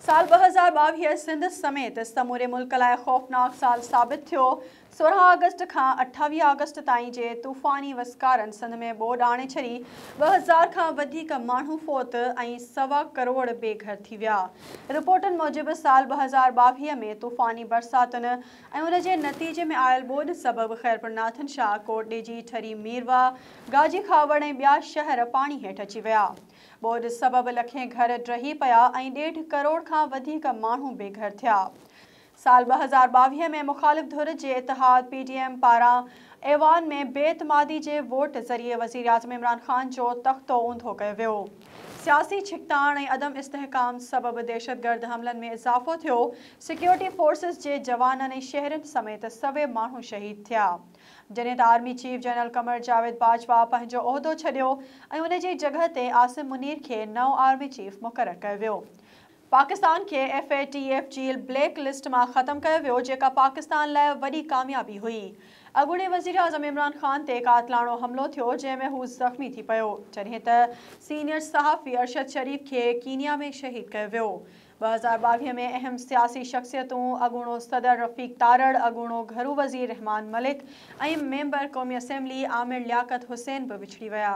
साल 2022 सिंध समेत समूरे मुल्क लाइ ख़ौफ़नाक साल साबित थियो। 16 अगस्त खां 28 अगस्त ताईं जे तूफ़ानी वसकारनि सिंध में ॿोॾि आणे छॾी। 2000 खां वधीक माण्हू फ़ौत ऐं सवा करोड़ बेघर थी विया। रिपोर्टनि मूजिबि साल 2022 में तूफ़ानी बरसातुनि ऐं उन जे नतीजे में आयल ॿोॾि सबबि ख़ैरपुर नाथन शाह, कोट ॾिजी, ठरी, मीरवा, गाजी खावड़ ऐं ॿिया शहर पाणी हेठि अची विया। ॿोॾि सबबि लखें घर ड्रही पिया ऐं 1.5 करोड़ खां वधीक माण्हू बेघर थिया। साल 2022 में मुख़ालिफ़ धुर जे इतिहाद PDM पारां ऐवान में बेतमादी जे वोट ज़रिए वज़ीर आज़म इमरान ख़ान जो तख़्तो ऊंधो कयो वियो। सियासी छिकताण ऐं अदम इस्तेहकाम सबबि दहशतगर्द हमलनि में इज़ाफ़ो थियो। सिक्योरिटी फोर्सिस जे जवाननि ऐं शहरनि समेत सवे माण्हू शहीद थिया। जॾहिं त army chief general Qamar Javed Bajwa पंहिंजो उहिदो छॾियो ऐं उन जी जॻह ते आसिम मुनीर खे नओं आर्मी चीफ मुक़ररु कयो वियो। पाकिस्तान खे FATF जी ब्लैक लिस्ट मां ख़तमु कयो वियो, जेका पाकिस्तान लाइ वॾी कामयाबी हुई। अॻूणे वज़ीर आज़म इमरान ख़ान ते क़ातिलाणो हमिलो थियो, जंहिं में हू ज़ख़्मी थी पियो, जॾहिं त सीनियर सहाफ़ी अरशद शरीफ़ खे कीनिया में शहीद कयो वियो। 2022 में अहम सियासी शख़्सियतूं अॻूणो सदर रफ़ीक तारड़, अॻूणो घरू वज़ीर रहमान मलिक ऐं मेंबर क़ौमी असेंबली आमिर लियाक़त हुसैन बि विछड़ी विया।